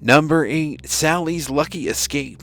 Number 8. Sally's Lucky Escape.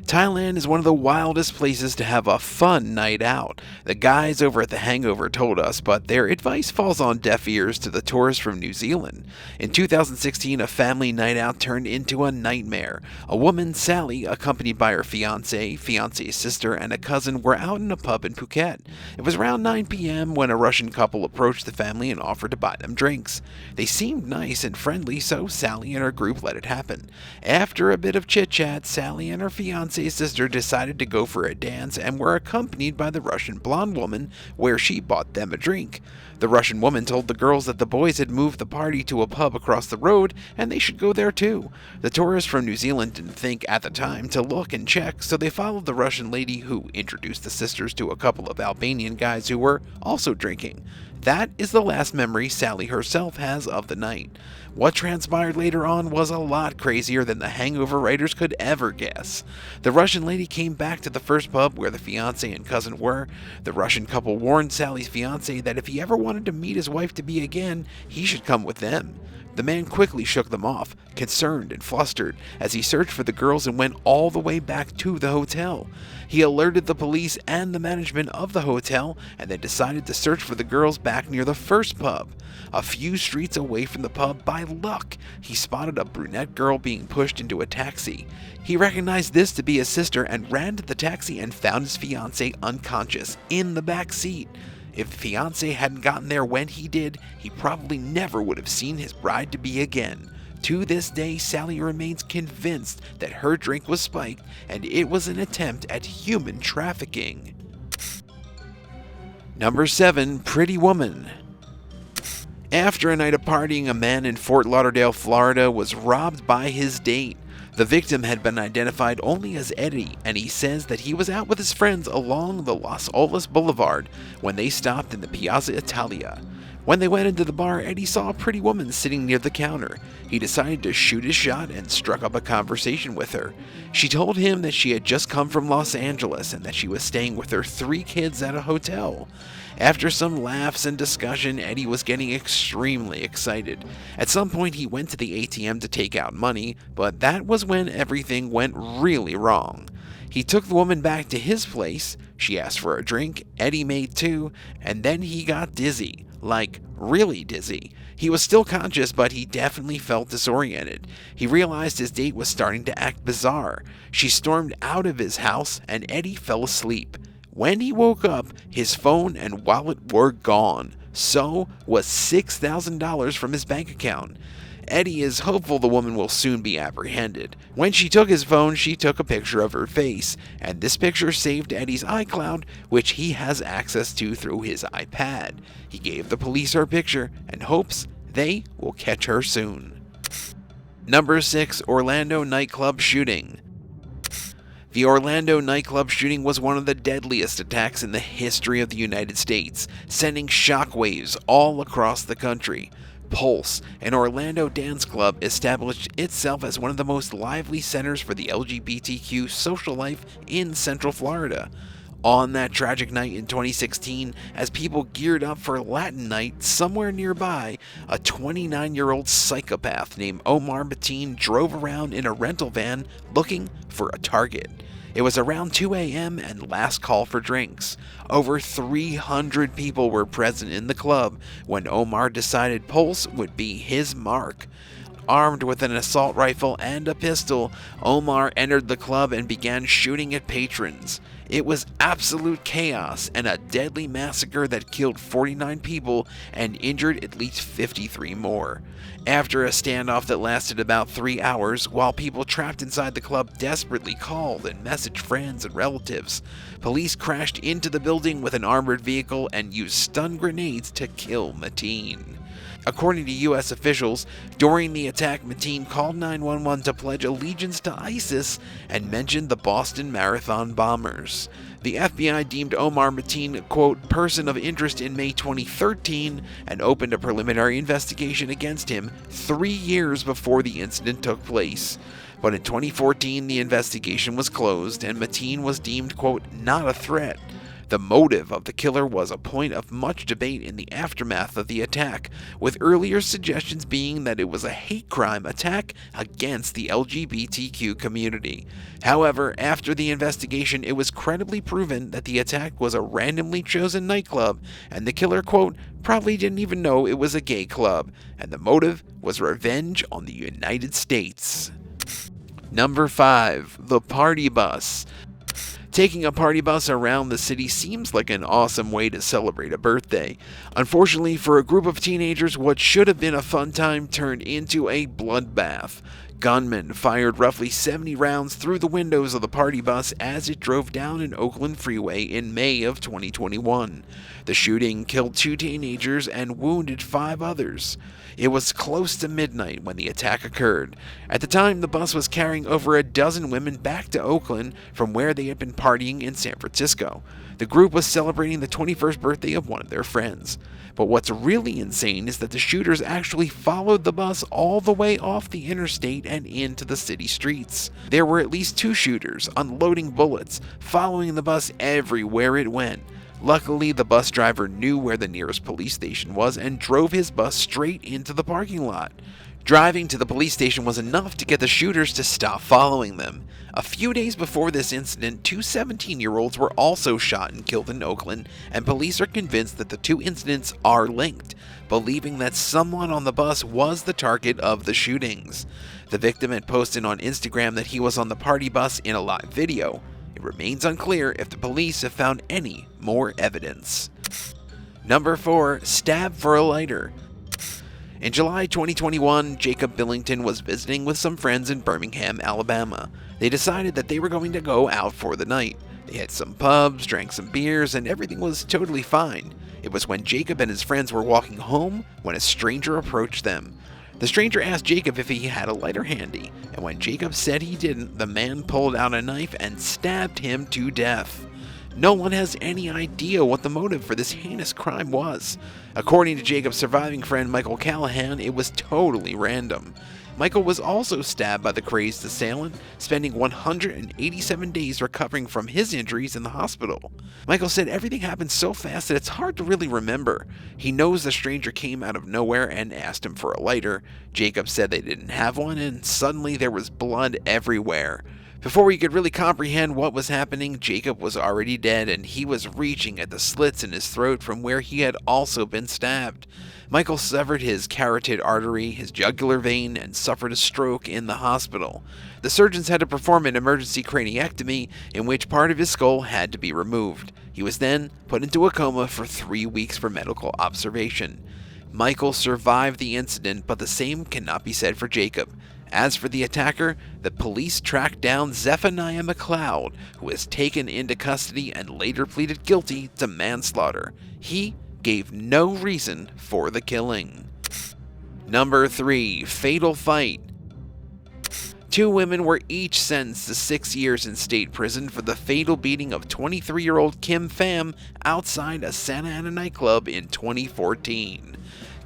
Thailand is one of the wildest places to have a fun night out. The guys over at The Hangover told us, but their advice falls on deaf ears to the tourists from New Zealand. In 2016, a family night out turned into a nightmare. A woman, Sally, accompanied by her fiance's sister, and a cousin were out in a pub in Phuket. It was around 9 p.m. when a Russian couple approached the family and offered to buy them drinks. They seemed nice and friendly, so Sally and her group let it happen. After a bit of chit-chat, Sally and her fiance's sister decided to go for a dance and were accompanied by the Russian blonde woman, where she bought them a drink. The Russian woman told the girls that the boys had moved the party to a pub across the road and they should go there too. The tourists from New Zealand didn't think at the time to look and check, so they followed the Russian lady, who introduced the sisters to a couple of Albanian guys who were also drinking. That is the last memory Sally herself has of the night. What transpired later on was a lot crazier than the Hangover writers could ever guess. The Russian lady came back to the first pub where the fiancé and cousin were. The Russian couple warned Sally's fiancé that if he ever wanted to meet his wife-to-be again, he should come with them. The man quickly shook them off, concerned and flustered, as he searched for the girls and went all the way back to the hotel. He alerted the police and the management of the hotel, and then decided to search for the girls back near the first pub. A few streets away from the pub, by luck, he spotted a brunette girl being pushed into a taxi. He recognized this to be his sister and ran to the taxi and found his fiancée unconscious in the back seat. If the fiancé hadn't gotten there when he did, he probably never would have seen his bride-to-be again. To this day, Sally remains convinced that her drink was spiked and it was an attempt at human trafficking. Number 7. Pretty Woman. After a night of partying, a man in Fort Lauderdale, Florida was robbed by his date. The victim had been identified only as Eddie, and he says that he was out with his friends along the Los Olas Boulevard when they stopped in the Piazza Italia. When they went into the bar, Eddie saw a pretty woman sitting near the counter. He decided to shoot his shot and struck up a conversation with her. She told him that she had just come from Los Angeles and that she was staying with her 3 kids at a hotel. After some laughs and discussion, Eddie was getting extremely excited. At some point, he went to the ATM to take out money, but that was when everything went really wrong. He took the woman back to his place, she asked for a drink, Eddie made 2, and then he got dizzy. Like, really dizzy. He was still conscious, but he definitely felt disoriented. He realized his date was starting to act bizarre. She stormed out of his house, and Eddie fell asleep. When he woke up, his phone and wallet were gone. So was $6,000 from his bank account. Eddie is hopeful the woman will soon be apprehended. When she took his phone, she took a picture of her face, and this picture saved Eddie's iCloud, which he has access to through his iPad. He gave the police her picture and hopes they will catch her soon. Number 6. Orlando Nightclub Shooting. The Orlando nightclub shooting was one of the deadliest attacks in the history of the United States, sending shockwaves all across the country. Pulse, an Orlando dance club, established itself as one of the most lively centers for the LGBTQ social life in Central Florida. On that tragic night in 2016, as people geared up for Latin night somewhere nearby, a 29-year-old psychopath named Omar Mateen drove around in a rental van looking for a target. It was around 2 a.m. and last call for drinks. Over 300 people were present in the club when Omar decided Pulse would be his mark. Armed with an assault rifle and a pistol, Omar entered the club and began shooting at patrons. It was absolute chaos and a deadly massacre that killed 49 people and injured at least 53 more. After a standoff that lasted about 3 hours, while people trapped inside the club desperately called and messaged friends and relatives, police crashed into the building with an armored vehicle and used stun grenades to kill Mateen. According to U.S. officials, during the attack, Mateen called 911 to pledge allegiance to ISIS and mentioned the Boston Marathon bombers. The FBI deemed Omar Mateen a, quote, person of interest in May 2013 and opened a preliminary investigation against him 3 years before the incident took place. But in 2014, the investigation was closed and Mateen was deemed, quote, not a threat. The motive of the killer was a point of much debate in the aftermath of the attack, with earlier suggestions being that it was a hate crime attack against the LGBTQ community. However, after the investigation, it was credibly proven that the attack was a randomly chosen nightclub, and the killer, quote, probably didn't even know it was a gay club, and the motive was revenge on the United States. Number 5. The Party Bus. Taking a party bus around the city seems like an awesome way to celebrate a birthday. Unfortunately, for a group of teenagers, what should have been a fun time turned into a bloodbath. Gunmen fired roughly 70 rounds through the windows of the party bus as it drove down an Oakland freeway in May of 2021. The shooting killed 2 teenagers and wounded 5 others. It was close to midnight when the attack occurred. At the time, the bus was carrying over a dozen women back to Oakland from where they had been partying in San Francisco. The group was celebrating the 21st birthday of one of their friends. But what's really insane is that the shooters actually followed the bus all the way off the interstate and into the city streets. There were at least 2 shooters unloading bullets, following the bus everywhere it went. Luckily, the bus driver knew where the nearest police station was and drove his bus straight into the parking lot. Driving to the police station was enough to get the shooters to stop following them. A few days before this incident, 2 17-year-olds were also shot and killed in Oakland, and police are convinced that the 2 incidents are linked, believing that someone on the bus was the target of the shootings. The victim had posted on Instagram that he was on the party bus in a live video. It remains unclear if the police have found any more evidence. Number 4. Stab for a lighter. In July 2021, Jacob Billington was visiting with some friends in Birmingham, Alabama. They decided that they were going to go out for the night. They hit some pubs, drank some beers, and everything was totally fine. It was when Jacob and his friends were walking home when a stranger approached them. The stranger asked Jacob if he had a lighter handy, and when Jacob said he didn't, the man pulled out a knife and stabbed him to death. No one has any idea what the motive for this heinous crime was. According to Jacob's surviving friend Michael Callahan, it was totally random. Michael was also stabbed by the crazed assailant, spending 187 days recovering from his injuries in the hospital. Michael said everything happened so fast that it's hard to really remember. He knows the stranger came out of nowhere and asked him for a lighter. Jacob said they didn't have one, and suddenly there was blood everywhere. Before we could really comprehend what was happening, Jacob was already dead, and he was reaching at the slits in his throat from where he had also been stabbed. Michael severed his carotid artery, his jugular vein, and suffered a stroke in the hospital. The surgeons had to perform an emergency craniectomy, in which part of his skull had to be removed. He was then put into a coma for 3 weeks for medical observation. Michael survived the incident, but the same cannot be said for Jacob. As for the attacker, the police tracked down Zephaniah McLeod, who was taken into custody and later pleaded guilty to manslaughter. He gave no reason for the killing. Number 3. Fatal Fight. 2 women were each sentenced to 6 years in state prison for the fatal beating of 23-year-old Kim Pham outside a Santa Ana nightclub in 2014.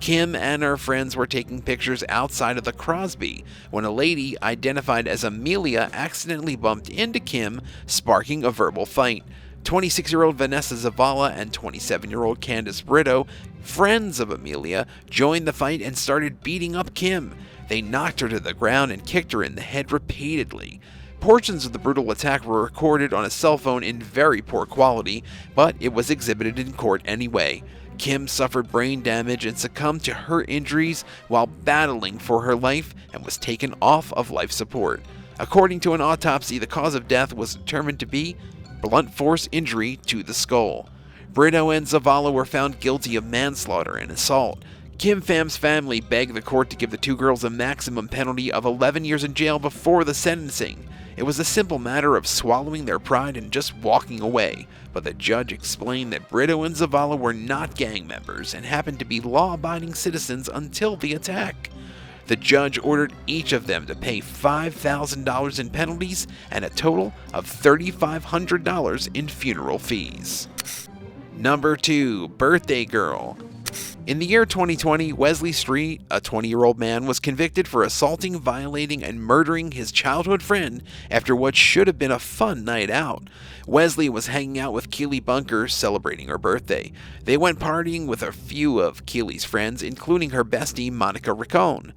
Kim and her friends were taking pictures outside of the Crosby when a lady identified as Amelia accidentally bumped into Kim, sparking a verbal fight. 26-year-old Vanessa Zavala and 27-year-old Candace Brito, friends of Amelia, joined the fight and started beating up Kim. They knocked her to the ground and kicked her in the head repeatedly. Portions of the brutal attack were recorded on a cell phone in very poor quality, but it was exhibited in court anyway. Kim suffered brain damage and succumbed to her injuries while battling for her life and was taken off of life support. According to an autopsy, the cause of death was determined to be blunt force injury to the skull. Brito and Zavala were found guilty of manslaughter and assault. Kim Pham's family begged the court to give the 2 girls a maximum penalty of 11 years in jail before the sentencing. It was a simple matter of swallowing their pride and just walking away, but the judge explained that Brito and Zavala were not gang members and happened to be law-abiding citizens until the attack. The judge ordered each of them to pay $5,000 in penalties and a total of $3,500 in funeral fees. Number 2. Birthday Girl. In the year 2020, Wesley Street, a 20-year-old man, was convicted for assaulting, violating, and murdering his childhood friend after what should have been a fun night out. Wesley was hanging out with Keely Bunker, celebrating her birthday. They went partying with a few of Keely's friends, including her bestie, Monica Riccone.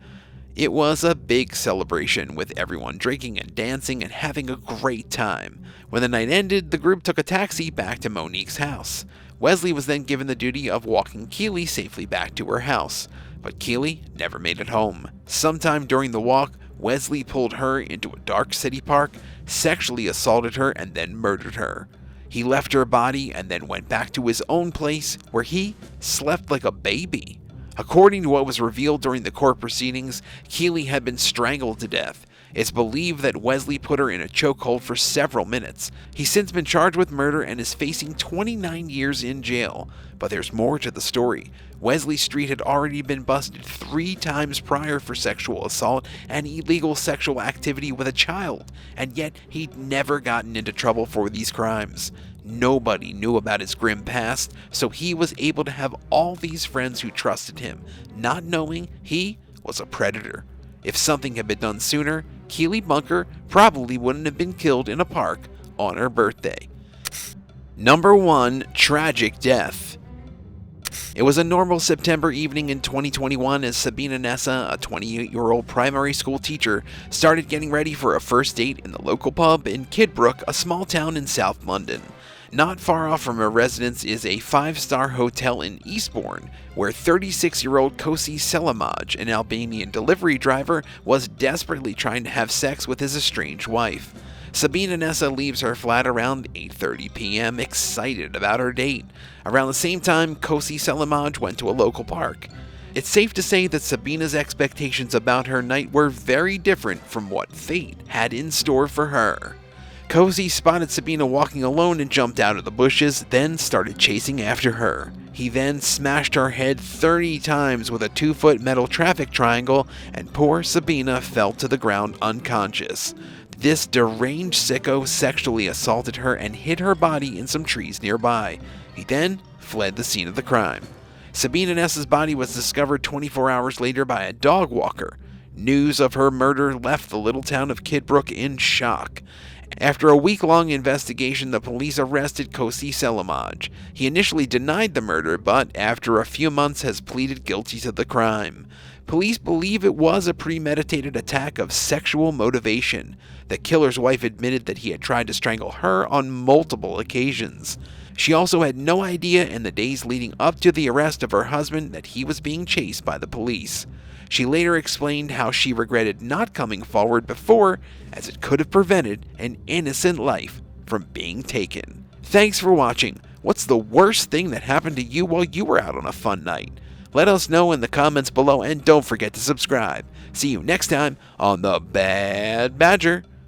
It was a big celebration, with everyone drinking and dancing and having a great time. When the night ended, the group took a taxi back to Monique's house. Wesley was then given the duty of walking Keely safely back to her house, but Keely never made it home. Sometime during the walk, Wesley pulled her into a dark city park, sexually assaulted her, and then murdered her. He left her body and then went back to his own place, where he slept like a baby. According to what was revealed during the court proceedings, Keely had been strangled to death. It's believed that Wesley put her in a chokehold for several minutes. He's since been charged with murder and is facing 29 years in jail. But there's more to the story. Wesley Street had already been busted 3 times prior for sexual assault and illegal sexual activity with a child, and yet he'd never gotten into trouble for these crimes. Nobody knew about his grim past, so he was able to have all these friends who trusted him, not knowing he was a predator. If something had been done sooner, Keely Bunker probably wouldn't have been killed in a park on her birthday. Number 1. Tragic Death. It was a normal September evening in 2021 as Sabina Nessa, a 28-year-old primary school teacher, started getting ready for a first date in the local pub in Kidbrooke, a small town in South London. Not far off from her residence is a 5-star hotel in Eastbourne, where 36-year-old Kosi Selimaj, an Albanian delivery driver, was desperately trying to have sex with his estranged wife. Sabina Nessa leaves her flat around 8:30 p.m., excited about her date. Around the same time, Kosi Selimaj went to a local park. It's safe to say that Sabina's expectations about her night were very different from what fate had in store for her. Kosi spotted Sabina walking alone and jumped out of the bushes, then started chasing after her. He then smashed her head 30 times with a 2-foot metal traffic triangle, and poor Sabina fell to the ground unconscious. This deranged sicko sexually assaulted her and hid her body in some trees nearby. He then fled the scene of the crime. Sabina Nessa's body was discovered 24 hours later by a dog walker. News of her murder left the little town of Kidbrooke in shock. After a week-long investigation, the police arrested Kosi Selimaj. He initially denied the murder, but after a few months has pleaded guilty to the crime. Police believe it was a premeditated attack of sexual motivation. The killer's wife admitted that he had tried to strangle her on multiple occasions. She also had no idea in the days leading up to the arrest of her husband that he was being chased by the police. She later explained how she regretted not coming forward before, as it could have prevented an innocent life from being taken. Thanks for watching. What's the worst thing that happened to you while you were out on a fun night? Let us know in the comments below, and don't forget to subscribe. See you next time on The Bad Badger.